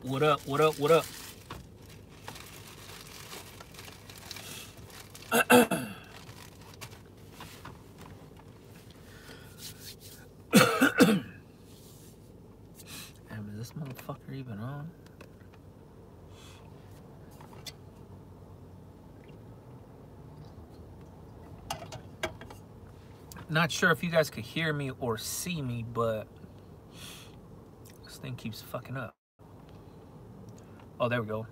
What up? What up? What up? Damn, is this motherfucker even on? Not sure if you guys could hear me or see me, but this thing keeps fucking up. Oh, there we go.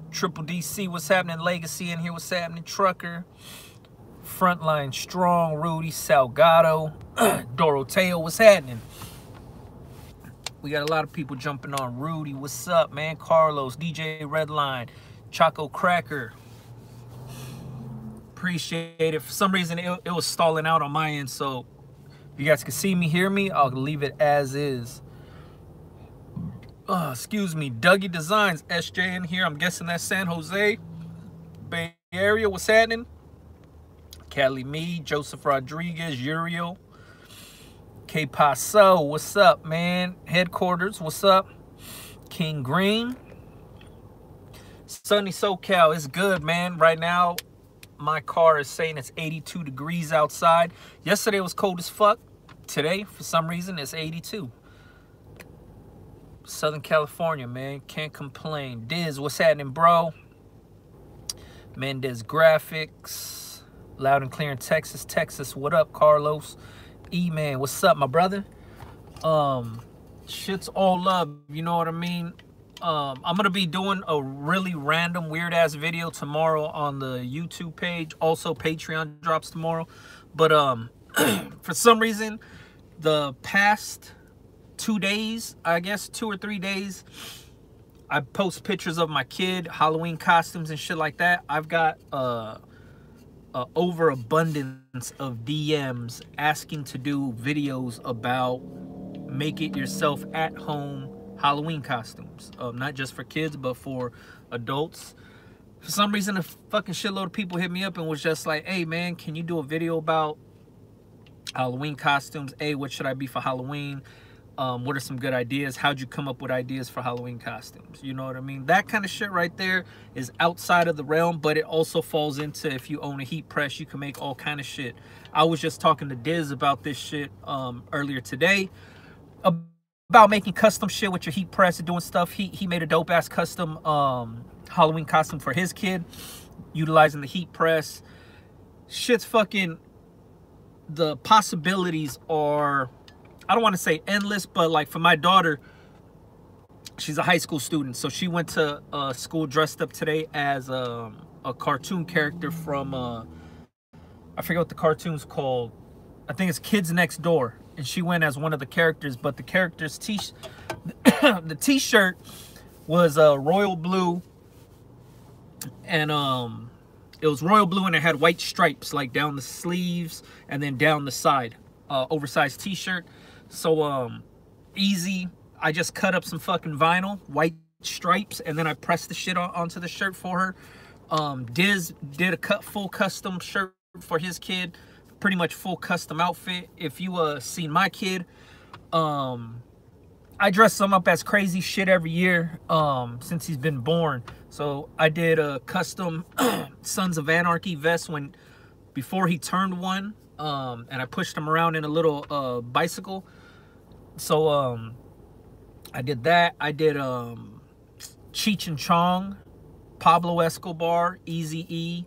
Triple DC, what's happening? Legacy in here, what's happening? Trucker. Frontline Strong, Rudy, Salgado, Doroteo, what's happening? We got a lot of people jumping on. Rudy, what's up, man? Carlos, DJ Redline, Choco Cracker. Appreciate it. For some reason, it was stalling out on my end, so if you guys can see me, hear me, I'll leave it as is. Excuse me, Dougie Designs, SJ in here. I'm guessing that's San Jose, Bay Area. What's happening? Cali Me, Joseph Rodriguez, Uriel, K Paso, what's up, man? Headquarters, what's up? King Green, Sunny SoCal, it's good, man. Right now, my car is saying it's 82 degrees outside. Yesterday it was cold as fuck. Today, for some reason, it's 82. Southern California, man, can't complain. Diz, what's happening, bro? Mendez Graphics, loud and clear in Texas. Texas, what up, Carlos? E-Man, what's up, my brother? Shit's all love, you know what I mean? I'm gonna be doing a really random, weird-ass video tomorrow on the YouTube page. Also, Patreon drops tomorrow. But for some reason, the past 2 days, I guess 2 or 3 days, I post pictures of my kid, Halloween costumes and shit like that. I've got overabundance of DMs asking to do videos about make it yourself at home Halloween costumes, not just for kids but for adults. For some reason, a fucking shitload of people hit me up and was just like, hey man, can you do a video about Halloween costumes? Hey, what should I be for Halloween? What are some good ideas? How'd you come up with ideas for Halloween costumes? You know what I mean? That kind of shit right there is outside of the realm, but it also falls into, if you own a heat press, you can make all kind of shit. I was just talking to Diz about this shit earlier today, about making custom shit with your heat press and doing stuff. He made a dope ass custom Halloween costume for his kid, utilizing the heat press. Shit's fucking, the possibilities are, I don't want to say endless, but like for my daughter, she's a high school student, so she went to school dressed up today as a cartoon character from I forget what the cartoon's called. I think it's Kids Next Door, and she went as one of the characters. But the character's the t-shirt was royal blue, and it was royal blue, and it had white stripes like down the sleeves and then down the side. Oversized t-shirt. So easy. I just cut up some fucking vinyl, white stripes, and then I pressed the shit onto the shirt for her. Diz did a full custom shirt for his kid, pretty much full custom outfit. If you seen my kid, I dress him up as crazy shit every year since he's been born. So I did a custom Sons of Anarchy vest before he turned 1, and I pushed him around in a little bicycle. So I did that. I did Cheech and Chong, Pablo Escobar, Eazy-E,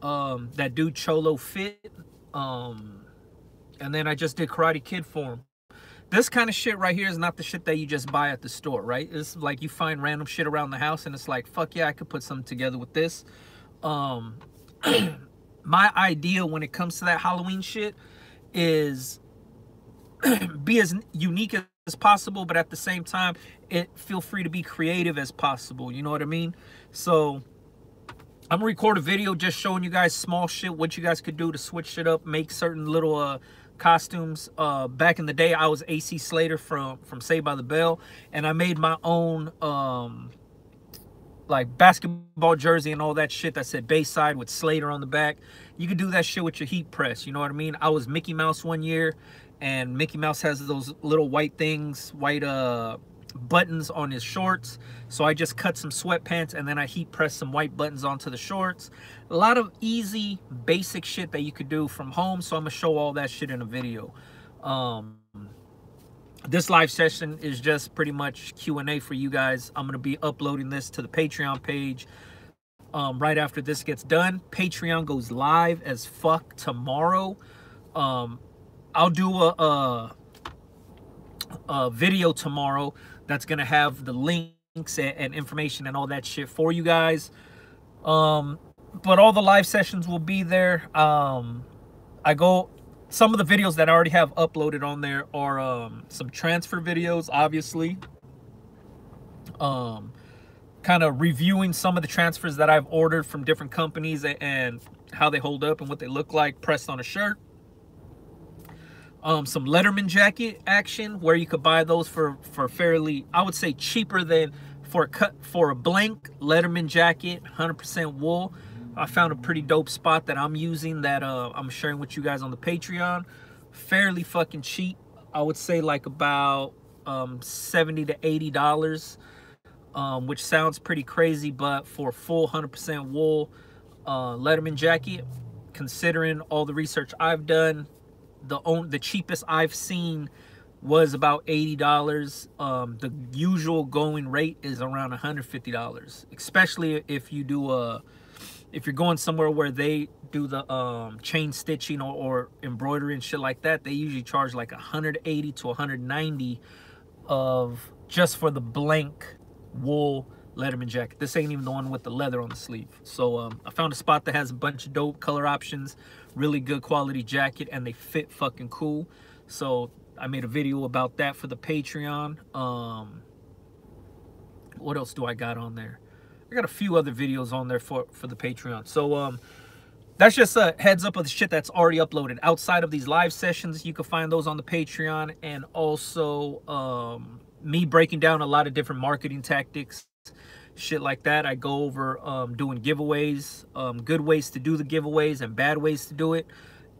that dude Cholo Fit, and then I just did Karate Kid for him. This kind of shit right here is not the shit that you just buy at the store, right? It's like you find random shit around the house and it's like, fuck yeah, I could put something together with this. My idea when it comes to that Halloween shit is be as unique as possible, but at the same time, feel free to be creative as possible. You know what I mean? So I'm gonna record a video just showing you guys small shit, what you guys could do to switch shit up, make certain little costumes. Back in the day, I was AC Slater from Saved by the Bell, and I made my own like basketball jersey and all that shit that said Bayside with Slater on the back. You could do that shit with your heat press. You know what I mean? I was Mickey Mouse one year, and Mickey Mouse has those little white things, white buttons on his shorts. So I just cut some sweatpants and then I heat press some white buttons onto the shorts. A lot of easy, basic shit that you could do from home. So I'm gonna show all that shit in a video. This live session is just pretty much Q&A for you guys. I'm gonna be uploading this to the Patreon page right after this gets done. Patreon goes live as fuck tomorrow. I'll do a video tomorrow that's gonna have the links and information and all that shit for you guys. But all the live sessions will be there. Some of the videos that I already have uploaded on there are some transfer videos, obviously. Kind of reviewing some of the transfers that I've ordered from different companies and how they hold up and what they look like pressed on a shirt. Some Letterman jacket action where you could buy those for fairly, I would say, cheaper than for a blank Letterman jacket, 100% wool. I found a pretty dope spot that I'm using that I'm sharing with you guys on the Patreon. Fairly fucking cheap. I would say like about $70 to $80, which sounds pretty crazy, but for full 100% wool Letterman jacket, considering all the research I've done, the cheapest I've seen was about $80. The usual going rate is around $150, especially if you do if you're going somewhere where they do the chain stitching or embroidery and shit like that. They usually charge like $180 to $190 of just for the blank wool Letterman jacket. This ain't even the one with the leather on the sleeve. So I found a spot that has a bunch of dope color options, really good quality jacket, and they fit fucking cool. So I made a video about that for the Patreon. What else do I got on there? I got a few other videos on there for the Patreon. So that's just a heads up of the shit that's already uploaded. Outside of these live sessions, you can find those on the Patreon, and also me breaking down a lot of different marketing tactics, shit like that. I go over doing giveaways, good ways to do the giveaways and bad ways to do it.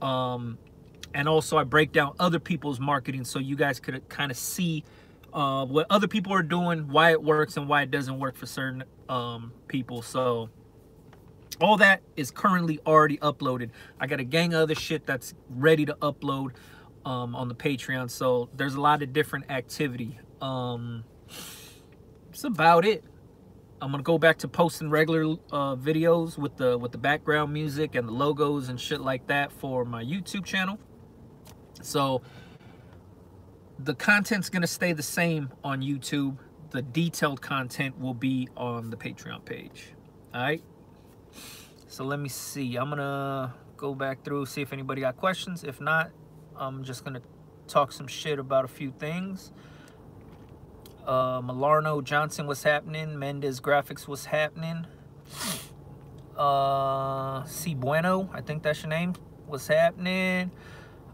And also I break down other people's marketing so you guys could kind of see what other people are doing, why it works and why it doesn't work for certain people. So all that is currently already uploaded. I got a gang of other shit that's ready to upload on the Patreon. So there's a lot of different activity. That's about it. I'm gonna go back to posting regular videos with the background music and the logos and shit like that for my YouTube channel. So the content's gonna stay the same on YouTube. The detailed content will be on the Patreon page. All right. So let me see. I'm gonna go back through, see if anybody got questions. If not, I'm just gonna talk some shit about a few things. Malarno Johnson, what's happening? Mendez Graphics, what's happening? C Bueno, I think that's your name. What's happening?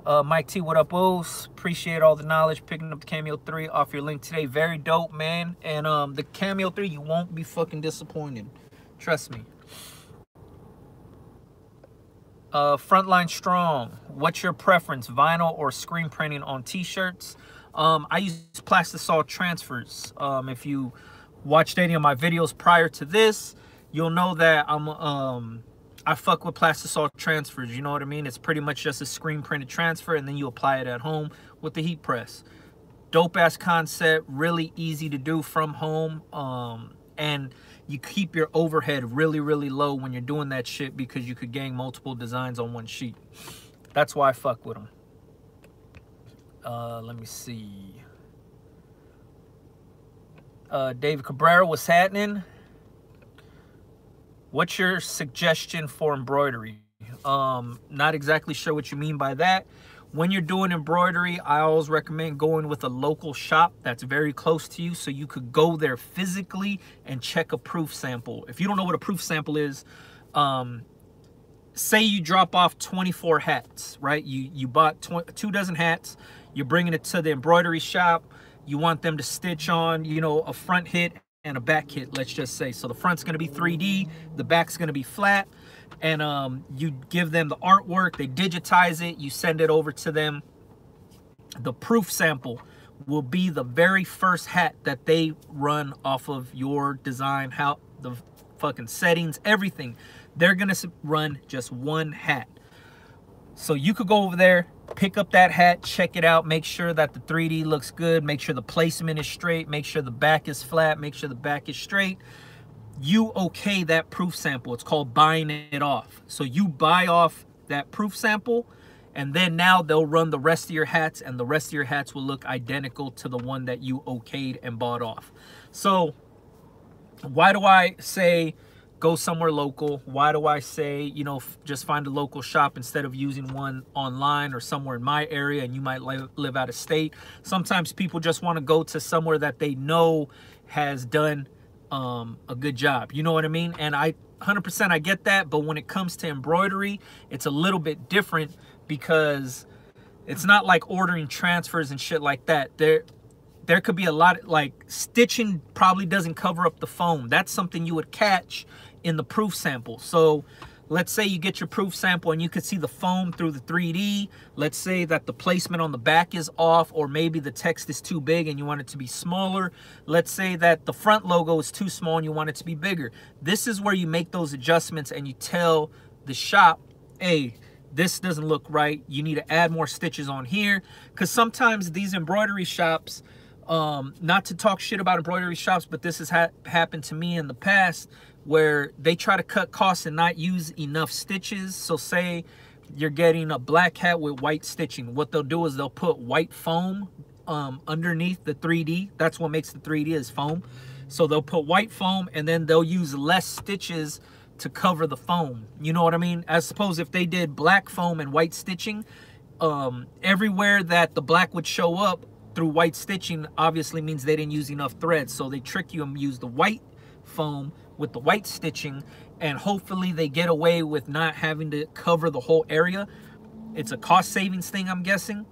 Mike T, what up, O's? Appreciate all the knowledge. Picking up the Cameo 3 off your link today. Very dope, man. And the Cameo 3, you won't be fucking disappointed. Trust me. Frontline Strong, what's your preference, vinyl or screen printing on t-shirts? I use Plastisol transfers. If you watched any of my videos prior to this, you'll know that I fuck with Plastisol transfers. You know what I mean? It's pretty much just a screen printed transfer, and then you apply it at home with the heat press. Dope ass concept, really easy to do from home. And you keep your overhead really, really low when you're doing that shit because you could gang multiple designs on one sheet. That's why I fuck with them. Let me see. David Cabrera, what's happening? What's your suggestion for embroidery? Not exactly sure what you mean by that. When you're doing embroidery, I always recommend going with a local shop that's very close to you so you could go there physically and check a proof sample. If you don't know what a proof sample is, say you drop off 24 hats, right? You bought 2 dozen hats, you're bringing it to the embroidery shop, you want them to stitch on, you know, a front hit and a back hit, let's just say. So the front's gonna be 3D, the back's gonna be flat, and you give them the artwork, they digitize it, you send it over to them. The proof sample will be the very first hat that they run off of your design, how the fucking settings, everything. They're gonna run just one hat. So you could go over there, pick up that hat, check it out, make sure that the 3D looks good, make sure the placement is straight, make sure the back is flat, make sure the back is straight. You okay that proof sample. It's called buying it off. So you buy off that proof sample, and then now they'll run the rest of your hats, and the rest of your hats will look identical to the one that you okayed and bought off. So why do I say go somewhere local? Why do I say, you know, just find a local shop instead of using one online or somewhere in my area, and you might live out of state? Sometimes people just want to go to somewhere that they know has done a good job. You know what I mean? And I 100% I get that, but when it comes to embroidery, it's a little bit different, because it's not like ordering transfers and shit like that. There could be a lot of, like, stitching probably doesn't cover up the foam. That's something you would catch in the proof sample. So let's say you get your proof sample and you can see the foam through the 3D. Let's say that the placement on the back is off, or maybe the text is too big and you want it to be smaller. Let's say that the front logo is too small and you want it to be bigger. This is where you make those adjustments and you tell the shop, hey, this doesn't look right. You need to add more stitches on here. Because sometimes these embroidery shops, not to talk shit about embroidery shops, but this has happened to me in the past, where they try to cut costs and not use enough stitches. So say you're getting a black hat with white stitching. What they'll do is they'll put white foam underneath the 3D. That's what makes the 3D is foam. So they'll put white foam, and then they'll use less stitches to cover the foam. You know what I mean? As suppose if they did black foam and white stitching, everywhere that the black would show up through white stitching obviously means they didn't use enough threads. So they trick you and use the white foam with the white stitching, and hopefully they get away with not having to cover the whole area. It's a cost savings thing, I'm guessing.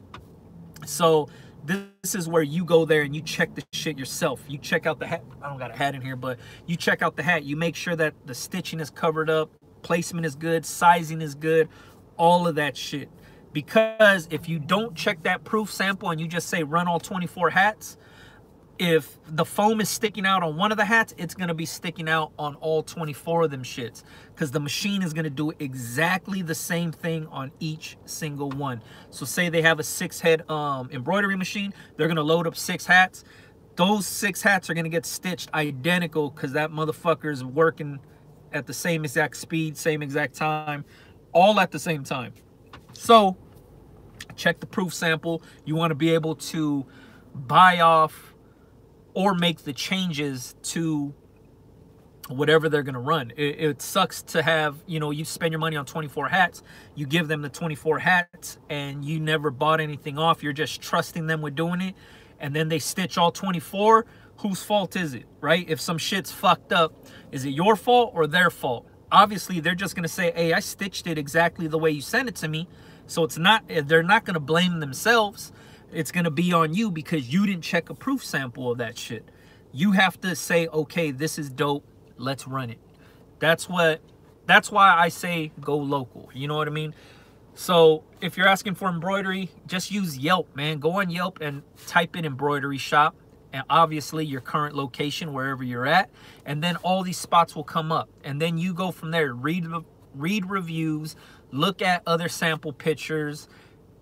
So this is where you go there and you check the shit yourself. You check out the hat. I don't got a hat in here, but you check out the hat. You make sure that the stitching is covered up, placement is good, sizing is good, all of that shit. Because if you don't check that proof sample and you just say run all 24 hats, if the foam is sticking out on one of the hats, it's going to be sticking out on all 24 of them shits, because the machine is going to do exactly the same thing on each single one. So say they have a 6-head embroidery machine, they're going to load up 6 hats. Those 6 hats are going to get stitched identical, because that motherfucker is working at the same exact speed, same exact time, all at the same time. So check the proof sample. You want to be able to buy off or make the changes to whatever they're going to run. It sucks to have, you know, you spend your money on 24 hats, you give them the 24 hats, and you never bought anything off. You're just trusting them with doing it, and then they stitch all 24. Whose fault is it, right? If some shit's fucked up, is it your fault or their fault? Obviously, they're just going to say, hey, I stitched it exactly the way you sent it to me. So it's not, they're not going to blame themselves. It's going to be on you, because you didn't check a proof sample of that shit. You have to say, okay, this is dope, let's run it. That's why I say go local. You know what I mean? So if you're asking for embroidery, just use Yelp, man. Go on Yelp and type in embroidery shop, and obviously your current location, wherever you're at, and then all these spots will come up, and then you go from there. Read reviews, look at other sample pictures,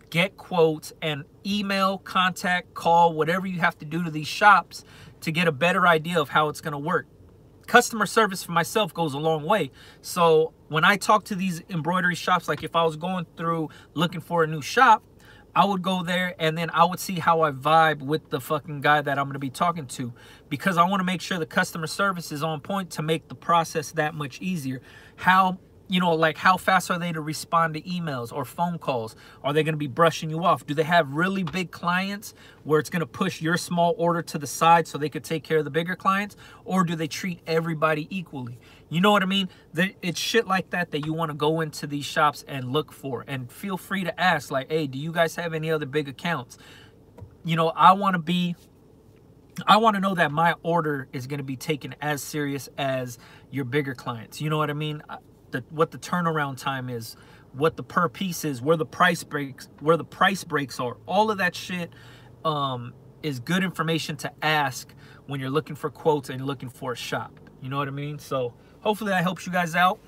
get quotes, and email, contact, call, whatever you have to do to these shops to get a better idea of how it's going to work. Customer service for myself goes a long way. So when I talk to these embroidery shops, like if I was going through looking for a new shop, I would go there and then I would see how I vibe with the fucking guy that I'm going to be talking to, because I want to make sure the customer service is on point to make the process that much easier. How, you know, like how fast are they to respond to emails or phone calls? Are they going to be brushing you off? Do they have really big clients where it's going to push your small order to the side so they could take care of the bigger clients? Or do they treat everybody equally? You know what I mean? It's shit like that that you want to go into these shops and look for. And feel free to ask, like, hey, do you guys have any other big accounts? You know, I want to know that my order is going to be taken as serious as your bigger clients. You know what I mean? What the turnaround time is, what the per piece is, where the price breaks are, all of that shit is good information to ask when you're looking for quotes and looking for a shop. You know what I mean? So hopefully that helps you guys out.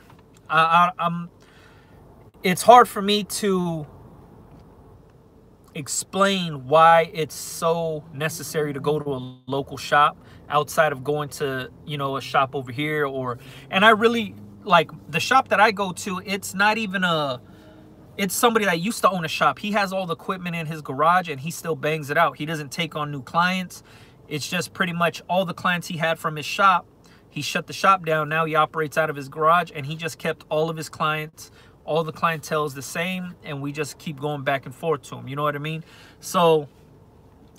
It's hard for me to explain why it's so necessary to go to a local shop outside of going to, you know, a shop over here. And I really like the shop that I go to. It's not even it's somebody that used to own a shop. He has all the equipment in his garage and he still bangs it out. He doesn't take on new clients. It's just pretty much all the clients he had from his shop. He shut the shop down. Now he operates out of his garage, and he just kept all of his clients. All the clientele is the same, and we just keep going back and forth to him. You know what I mean? So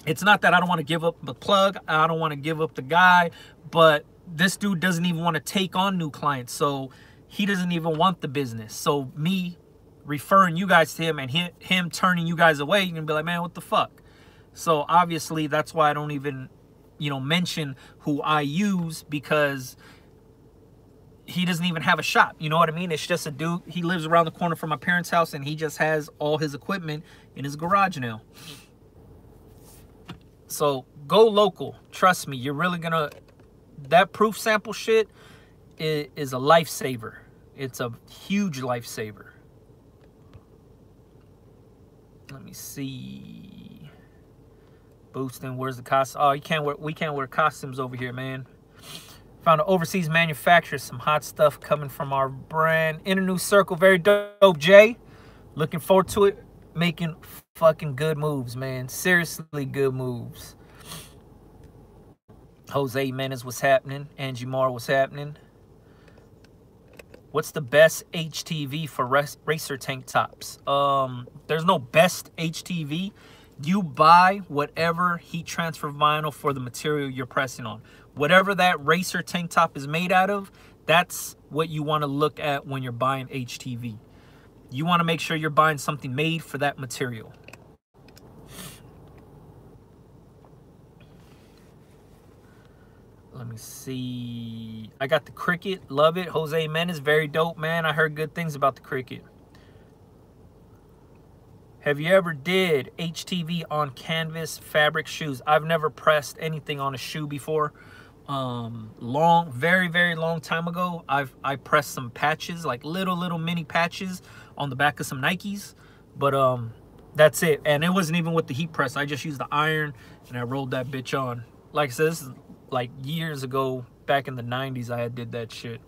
it's not that I don't want to give up the plug. I don't want to give up the guy, but this dude doesn't even want to take on new clients. So he doesn't even want the business. So me referring you guys to him and him turning you guys away, you're gonna be like, man, what the fuck? So obviously that's why I don't even, you know, mention who I use, because he doesn't even have a shop. You know what I mean? It's just a dude. He lives around the corner from my parents' house, and he just has all his equipment in his garage now. So go local. Trust me, you're really gonna, that proof sample shit is a lifesaver. It's a huge lifesaver. Let me see. Boosting, where's the costume? Oh, we can't wear costumes over here, man. Found an overseas manufacturer, some hot stuff coming from our brand. Inner New Circle, very dope, Jay. Looking forward to it. Making fucking good moves, man. Seriously good moves. Jose Menes, what's happening? Angie Moore, what's happening? What's the best HTV for racer tank tops? There's no best HTV. You buy whatever heat transfer vinyl for the material you're pressing on. Whatever that racer tank top is made out of, that's what you want to look at when you're buying HTV. You want to make sure you're buying something made for that material. Let me see. I got the Cricket. Love it. Jose Menes, very dope, man. I heard good things about the Cricket. Have you ever did HTV on canvas fabric shoes? I've never pressed anything on a shoe before. Very, very long time ago, I pressed some patches, like little mini patches on the back of some Nikes. But that's it. And it wasn't even with the heat press. I just used the iron and I rolled that bitch on. Like I said, this is like years ago, back in the 90s, I did that shit.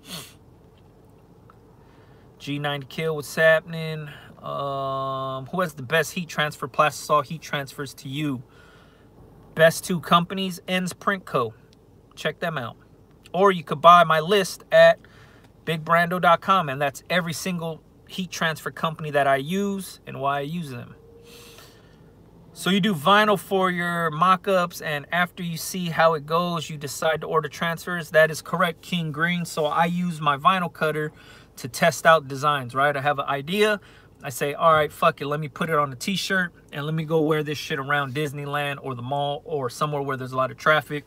G90 Kill, what's happening? Who has the best heat transfer, Plastisol heat transfers to you? Best two companies, Ends Print Co. Check them out. Or you could buy my list at bigbrando.com, and that's every single heat transfer company that I use and why I use them. So you do vinyl for your mock-ups, and after you see how it goes, you decide to order transfers. That is correct, King Green. So I use my vinyl cutter to test out designs, right? I have an idea. I say, all right, fuck it. Let me put it on a t-shirt and let me go wear this shit around Disneyland or the mall or somewhere where there's a lot of traffic.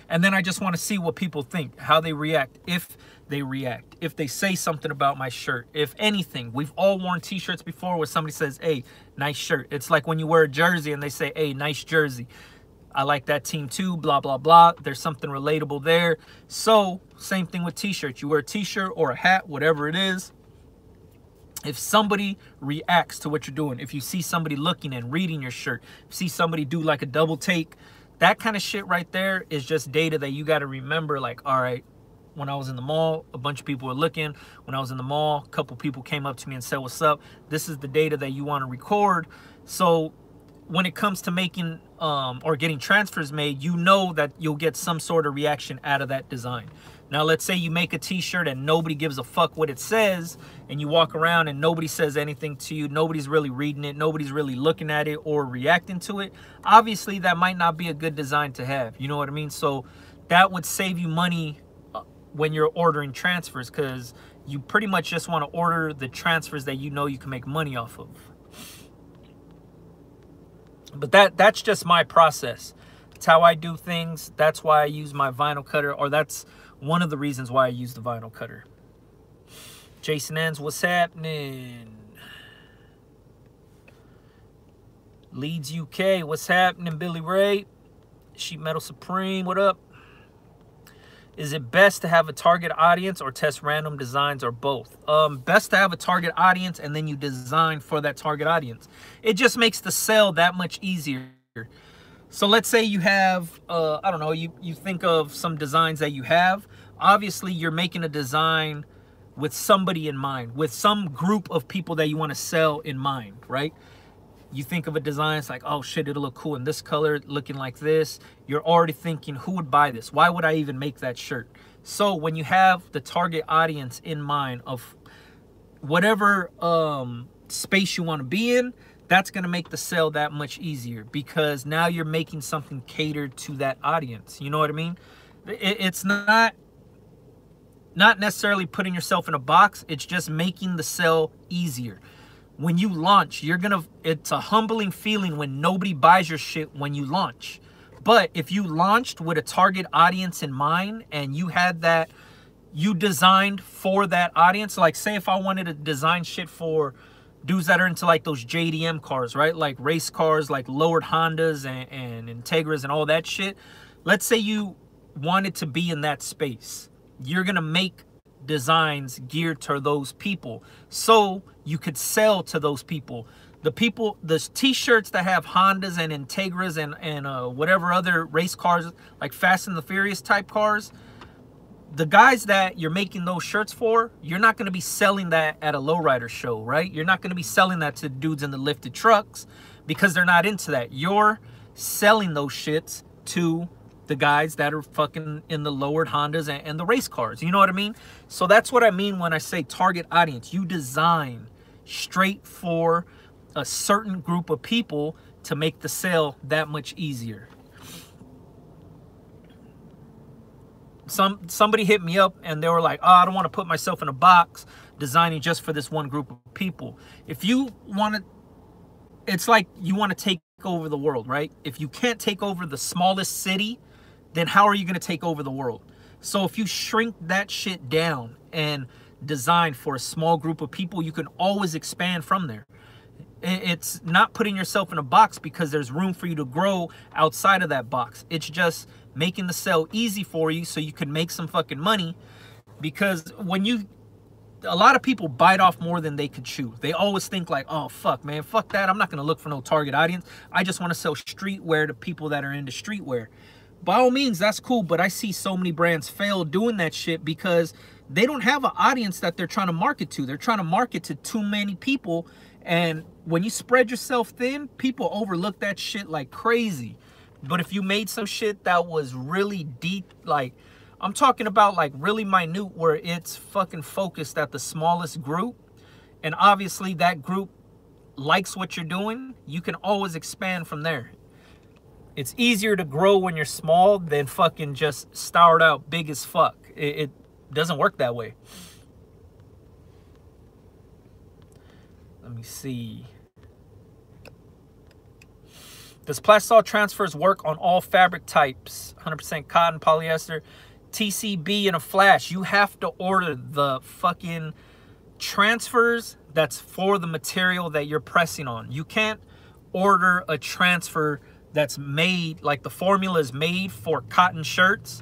And then I just want to see what people think, how they react, if they react, if they say something about my shirt, if anything. We've all worn t-shirts before where somebody says, hey, nice shirt. It's like when you wear a jersey and they say, hey, nice jersey. I like that team too, blah, blah, blah. There's something relatable there. So same thing with t-shirts. You wear a t-shirt or a hat, whatever it is. If somebody reacts to what you're doing, if you see somebody looking and reading your shirt, see somebody do like a double take, that kind of shit right there is just data that you got to remember. Like, all right, when I was in the mall, a bunch of people were looking. When I was in the mall, a couple people came up to me and said, what's up? This is the data that you want to record. So when it comes to making or getting transfers made, you know that you'll get some sort of reaction out of that design. Now, let's say you make a t-shirt and nobody gives a fuck what it says, and you walk around and nobody says anything to you. Nobody's really reading it. Nobody's really looking at it or reacting to it. Obviously, that might not be a good design to have. You know what I mean? So that would save you money when you're ordering transfers, because you pretty much just want to order the transfers that you know you can make money off of. But that's just my process. It's how I do things. That's why I use my vinyl cutter, or that's one of the reasons why I use the vinyl cutter. Jason Ends, what's happening? Leeds UK, what's happening? Billy Ray, Sheet Metal Supreme, what up? Is it best to have a target audience or test random designs or both? Best to have a target audience and then you design for that target audience. It just makes the sale that much easier. So let's say you have, I don't know, you think of some designs that you have. Obviously, you're making a design with somebody in mind, with some group of people that you want to sell in mind, right? You think of a design, it's like, oh shit, it'll look cool in this color, looking like this. You're already thinking, who would buy this? Why would I even make that shirt? So when you have the target audience in mind of whatever space you want to be in, that's going to make the sale that much easier, because now you're making something catered to that audience. You know what I mean? It's not necessarily putting yourself in a box. It's just making the sale easier. When you launch, it's a humbling feeling when nobody buys your shit when you launch. But if you launched with a target audience in mind and you had that, you designed for that audience, like say if I wanted to design shit for dudes that are into like those JDM cars, right? Like race cars, like lowered Hondas and Integras and all that shit. Let's say you wanted to be in that space. You're going to make designs geared to those people so you could sell to those people. The t-shirts that have Hondas and Integras and whatever other race cars, like Fast and the Furious type cars, the guys that you're making those shirts for, you're not going to be selling that at a lowrider show, right? You're not going to be selling that to dudes in the lifted trucks because they're not into that. You're selling those shits to the guys that are fucking in the lowered Hondas and the race cars. You know what I mean? So that's what I mean when I say target audience. You design straight for a certain group of people to make the sale that much easier. Somebody hit me up and they were like, oh, I don't want to put myself in a box designing just for this one group of people. If you want to, it's like you want to take over the world, right? If you can't take over the smallest city, then how are you going to take over the world? So if you shrink that shit down and design for a small group of people, you can always expand from there. It's not putting yourself in a box because there's room for you to grow outside of that box. It's just making the sale easy for you so you can make some fucking money. Because a lot of people bite off more than they could chew. They always think like, oh, fuck, man, fuck that. I'm not going to look for no target audience. I just want to sell streetwear to people that are into streetwear. By all means, that's cool, but I see so many brands fail doing that shit because they don't have an audience that they're trying to market to. They're trying to market to too many people, and when you spread yourself thin, people overlook that shit like crazy. But if you made some shit that was really deep, like, I'm talking about like really minute, where it's fucking focused at the smallest group, and obviously that group likes what you're doing, you can always expand from there. It's easier to grow when you're small than fucking just start out big as fuck. It doesn't work that way. Let me see. Does Plastisol transfers work on all fabric types? 100% cotton, polyester, TCB in a flash. You have to order the fucking transfers that's for the material that you're pressing on. You can't order a transfer that's made, like the formula is made for cotton shirts,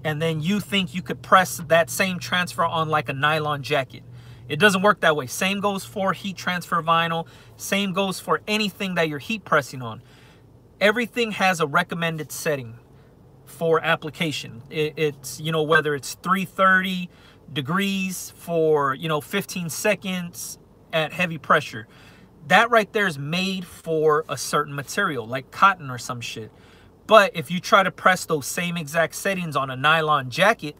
and then you think you could press that same transfer on like a nylon jacket. It doesn't work that way. Same goes for heat transfer vinyl. Same goes for anything that you're heat pressing on. Everything has a recommended setting for application. It's, you know, whether it's 330 degrees for, you know, 15 seconds at heavy pressure. That right there is made for a certain material, like cotton or some shit. But if you try to press those same exact settings on a nylon jacket,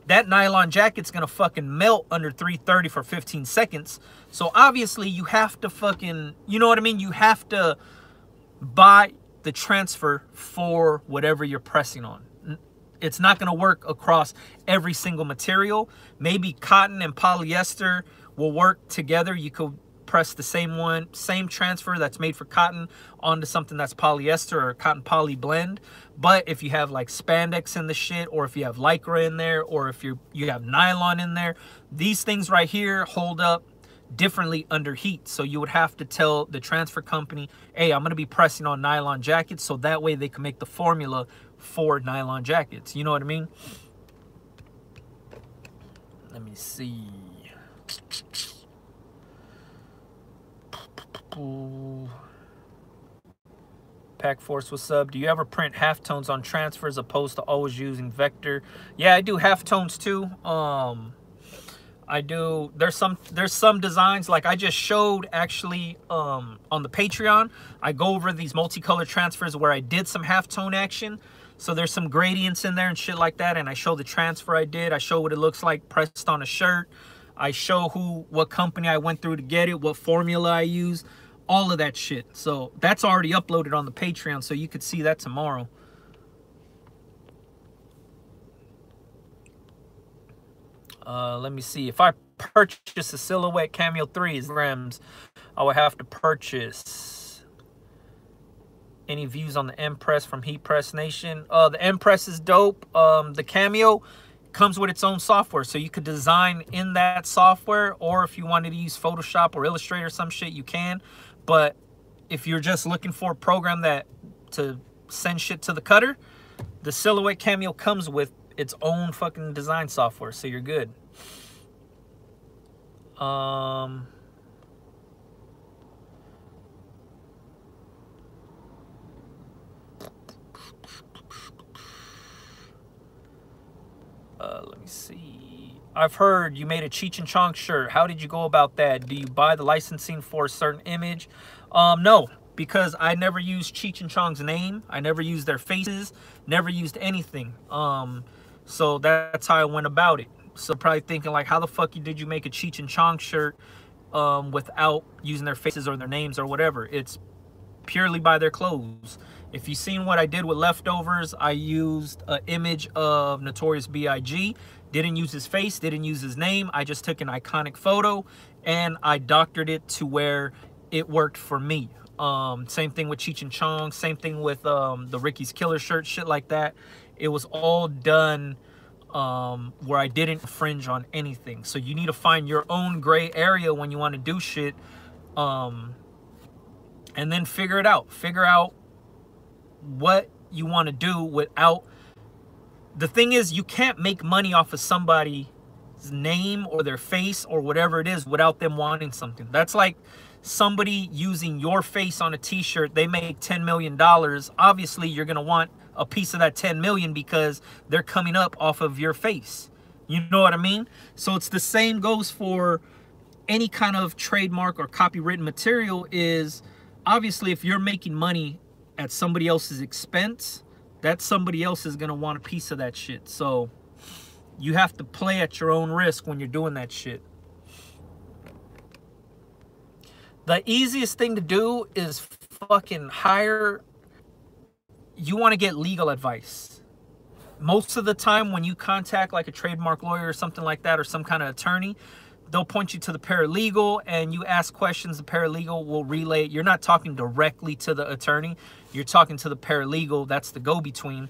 that nylon jacket's gonna fucking melt under 330 for 15 seconds. So obviously you have to fucking, you know what I mean? You have to buy the transfer for whatever you're pressing on. It's not gonna work across every single material. Maybe cotton and polyester will work together. You could press the same transfer that's made for cotton onto something that's polyester or cotton poly blend. But if you have like spandex in the shit, or if you have lycra in there, or if you have nylon in there, these things right here hold up differently under heat. So you would have to tell the transfer company, hey, I'm going to be pressing on nylon jackets, so that way they can make the formula for nylon jackets. You know what I mean? Let me see. Pack Force, what's up? Do you ever print halftones on transfers opposed to always using vector? Yeah, I do halftones too. I do. There's some designs, like I just showed actually on the Patreon. I go over these multicolor transfers where I did some halftone action. So there's some gradients in there and shit like that, and I show the transfer I did. I show what it looks like pressed on a shirt. I show what company I went through to get it, what formula I use, all of that shit. So that's already uploaded on the Patreon, so you could see that tomorrow. Let me see. If I purchase a Silhouette Cameo 3 grams, I would have to purchase. Any views on the M-Press from Heat Press Nation? The M-Press is dope. The Cameo comes with its own software, so you could design in that software, or if you wanted to use Photoshop or Illustrator or some shit, you can. But if you're just looking for a program to send shit to the cutter, the Silhouette Cameo comes with its own fucking design software, so you're good. Let me see. I've heard you made a Cheech and Chong shirt. How did you go about that? Do you buy the licensing for a certain image? No, because I never used Cheech and Chong's name. I never used their faces, never used anything. So that's how I went about it. So probably thinking like, how the fuck did you make a Cheech and Chong shirt without using their faces or their names or whatever? It's purely by their clothes. If you've seen what I did with Leftovers, I used an image of Notorious B.I.G. Didn't use his face, didn't use his name. I just took an iconic photo and I doctored it to where it worked for me. Same thing with Cheech and Chong. Same thing with the Ricky's Killer shirt, shit like that. It was all done where I didn't infringe on anything. So you need to find your own gray area when you want to do shit, and then figure it out. Figure out what you want to do without. The thing is, you can't make money off of somebody's name or their face or whatever it is without them wanting something. That's like somebody using your face on a t-shirt. They make $10 million. Obviously, you're going to want a piece of that 10 million because they're coming up off of your face. You know what I mean? So it's the same goes for any kind of trademark or copywritten material. Is obviously if you're making money at somebody else's expense, that somebody else is going to want a piece of that shit. So you have to play at your own risk when you're doing that shit. The easiest thing to do is fucking hire. You want to get legal advice. Most of the time when you contact like a trademark lawyer or something like that, or some kind of attorney, they'll point you to the paralegal and you ask questions. The paralegal will relay. You're not talking directly to the attorney. You're talking to the paralegal. That's the go-between.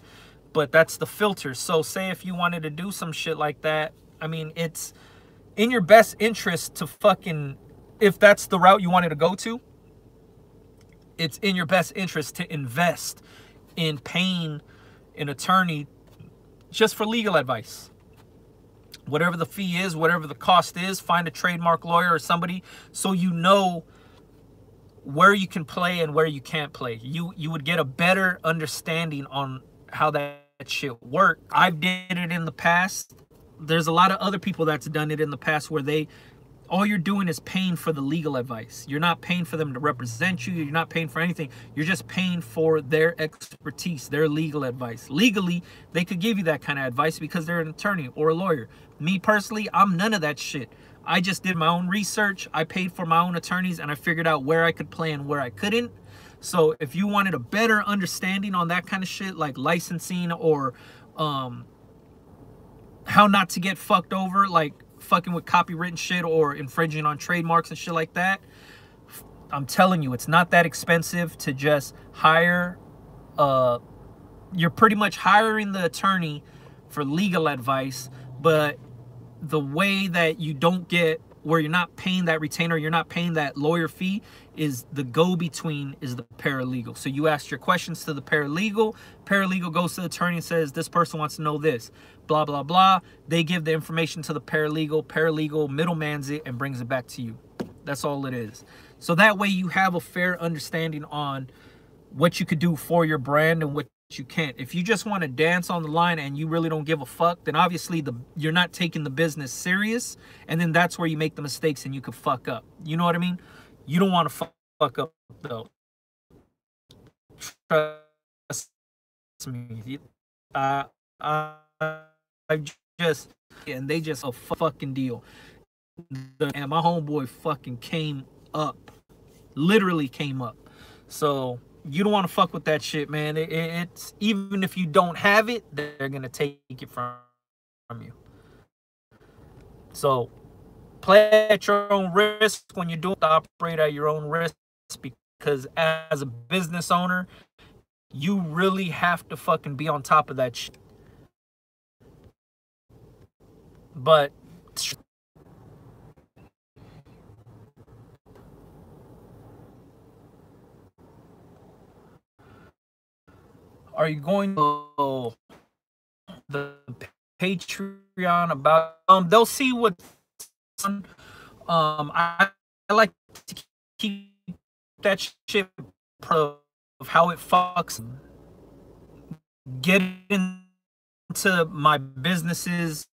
But that's the filter. So say if you wanted to do some shit like that, I mean, it's in your best interest to fucking, if that's the route you wanted to go to, it's in your best interest to invest in paying an attorney just for legal advice. Whatever the fee is, whatever the cost is, find a trademark lawyer or somebody so you know where you can play and where you can't play. You would get a better understanding on how that shit works. I've did it in the past. There's a lot of other people that's done it in the past where all you're doing is paying for the legal advice. You're not paying for them to represent you. You're not paying for anything. You're just paying for their expertise, their legal advice. Legally, they could give you that kind of advice because they're an attorney or a lawyer. Me personally, I'm none of that shit. I just did my own research. I paid for my own attorneys and I figured out where I could play and where I couldn't. So if you wanted a better understanding on that kind of shit, like licensing or how not to get fucked over, like fucking with copywritten shit or infringing on trademarks and shit like that, I'm telling you, it's not that expensive to just hire. You're pretty much hiring the attorney for legal advice, but the way that you don't get where you're not paying that retainer, you're not paying that lawyer fee, is the go-between is the paralegal. So you ask your questions to the paralegal. Paralegal goes to the attorney and says, this person wants to know this, blah, blah, blah. They give the information to the paralegal. Paralegal middlemans it and brings it back to you. That's all it is. So that way you have a fair understanding on what you could do for your brand and what you can't. If you just want to dance on the line and you really don't give a fuck, then obviously you're not taking the business serious, and then that's where you make the mistakes and you could fuck up. You know what I mean? You don't want to fuck up though. Trust me. I just, and they just a fucking deal. And my homeboy fucking came up, literally came up. So you don't want to fuck with that shit, man. It's even if you don't have it, they're gonna take it from you. So play at your own risk when you're doing it. Operate at your own risk, because as a business owner, you really have to fucking be on top of that shit. But are you going to the Patreon about they'll see what I like to keep that shit of how it fucks. Get into my businesses,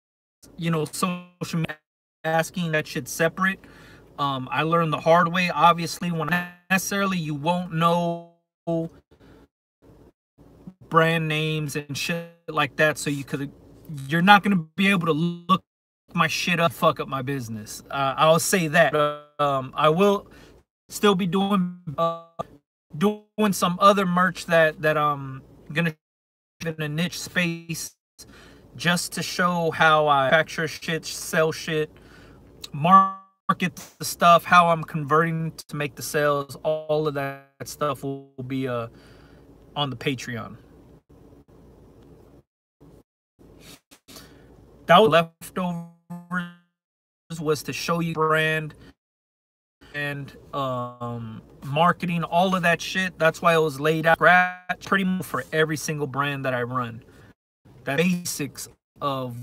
you know, social media, asking that shit separate. I learned the hard way. Obviously, when necessarily you won't know brand names and shit like that, so you're not gonna be able to look my shit up, fuck up my business. I'll say that. I will still be doing some other merch that I'm gonna in a niche space, just to show how I manufacture shit, sell shit, market the stuff, how I'm converting to make the sales. All of that stuff will be on the Patreon. That was leftovers, was to show you brand and marketing, all of that shit. That's why it was laid out scratch pretty much for every single brand that I run. The basics of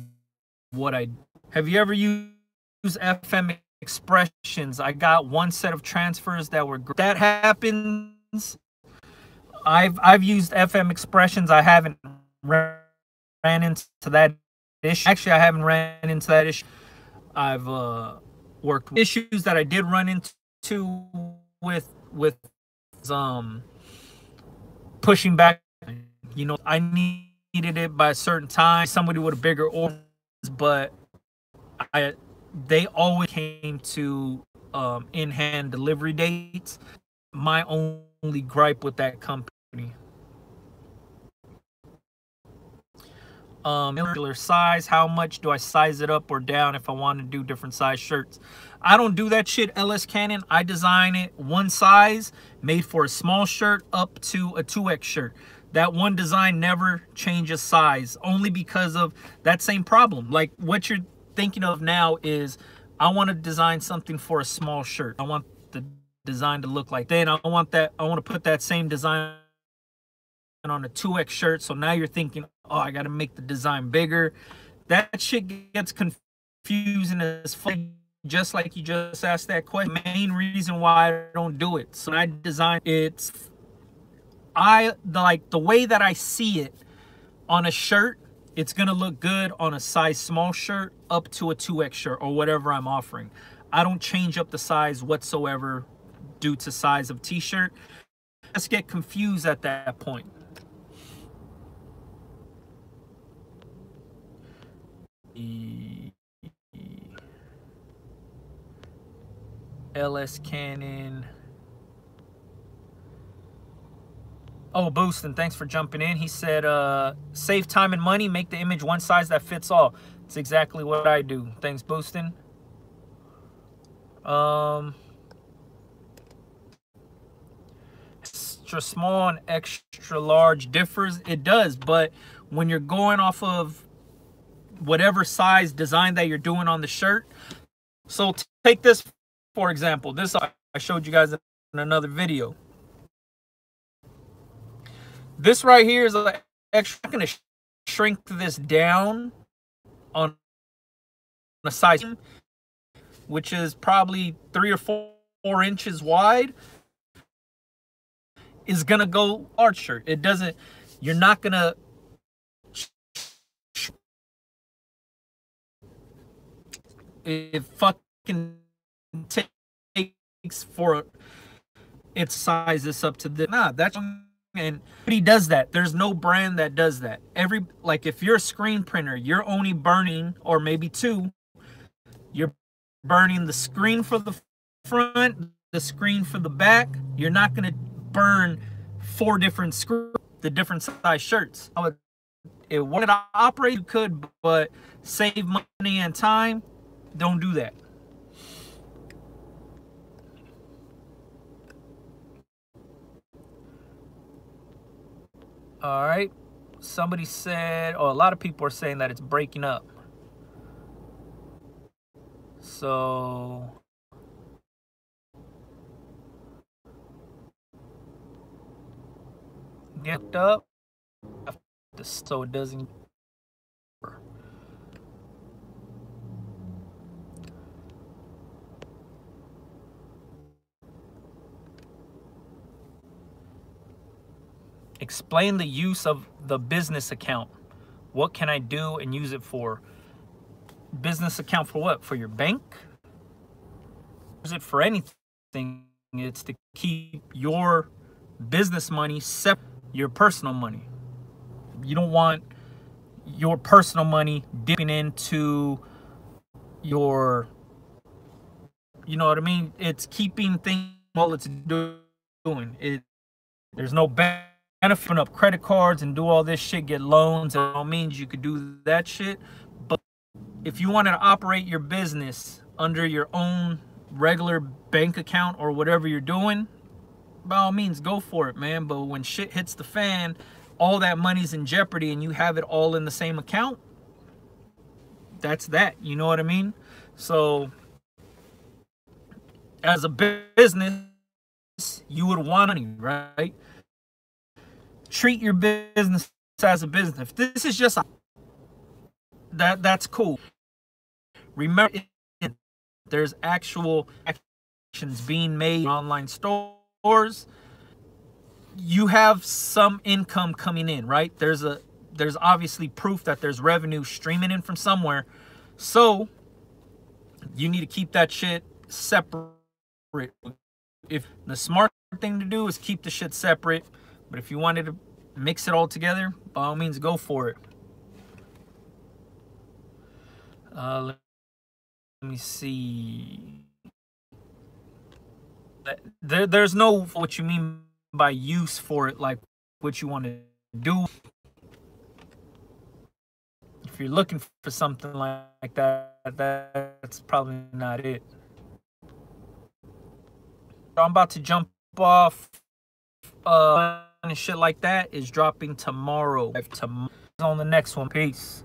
what I do. Have you ever used FM expressions? I got one set of transfers that were great. That happens. I've used FM expressions. I haven't ran into that issue. Actually, I haven't ran into that issue. I've worked with issues that I did run into with pushing back. You know, I needed it by a certain time. Somebody with a bigger orders, but they always came to in-hand delivery dates. My only gripe with that company. Regular size, how much do I size it up or down if I want to do different size shirts? I don't do that shit, LS Cannon. I design it one size, made for a small shirt up to a 2X shirt. That one design never changes size, only because of that same problem. Like what you're thinking of now is, I want to design something for a small shirt. I want the design to look like that. I want to put that same design on a 2X shirt. So now you're thinking, oh, I got to make the design bigger. That shit gets confusing as fuck. Just like you just asked that question. Main reason why I don't do it. So I design like the way that I see it on a shirt, it's gonna look good on a size small shirt up to a 2X shirt or whatever I'm offering. I don't change up the size whatsoever due to size of t-shirt. Let's get confused at that point. LS Cannon. Oh, Boostin, thanks for jumping in. He said, save time and money, make the image one size that fits all. It's exactly what I do. Thanks, Boostin. Extra small and extra large differs. It does, but when you're going off of whatever size design that you're doing on the shirt, So take this for example. This I showed you guys in another video. This right here is an extra. I'm going to shrink this down on a size which is probably 3 or 4 inches wide. Is gonna go large shirt. It doesn't. You're not gonna. It fucking takes for its size this up to this. Nah, that's and he does that. There's no brand that does that. Like if you're a screen printer, you're only burning, or maybe 2. You're burning the screen for the front, the screen for the back. You're not gonna burn 4 different screws, the different size shirts. If wanted to operate, you could, but save money and time. Don't do that. All right. Somebody said, or a lot of people are saying that it's breaking up. So get up so it doesn't. Explain the use of the business account. What can I do and use it for? Business account for what? For your bank? Use it for anything. It's to keep your business money separate, your personal money. You don't want your personal money dipping into your, you know what I mean? It's keeping things while it's doing it. There's no benefit up credit cards and do all this shit, get loans. It all means you could do that shit. But if you wanted to operate your business under your own regular bank account or whatever you're doing, by all means, go for it, man. But when shit hits the fan, all that money's in jeopardy and you have it all in the same account, that's that. You know what I mean? So as a business, you would want money, right? Treat your business as a business. If this is just that's cool. Remember, there's actual actions being made in online stores. You have some income coming in, right? There's obviously proof that there's revenue streaming in from somewhere. So you need to keep that shit separate. If the smart thing to do is keep the shit separate, but if you wanted to mix it all together, by all means, go for it. Let me see. There's no what you mean by use for it, like what you want to do. If you're looking for something like that, that's probably not it. I'm about to jump off. And shit like that is dropping tomorrow. On the next one. Peace.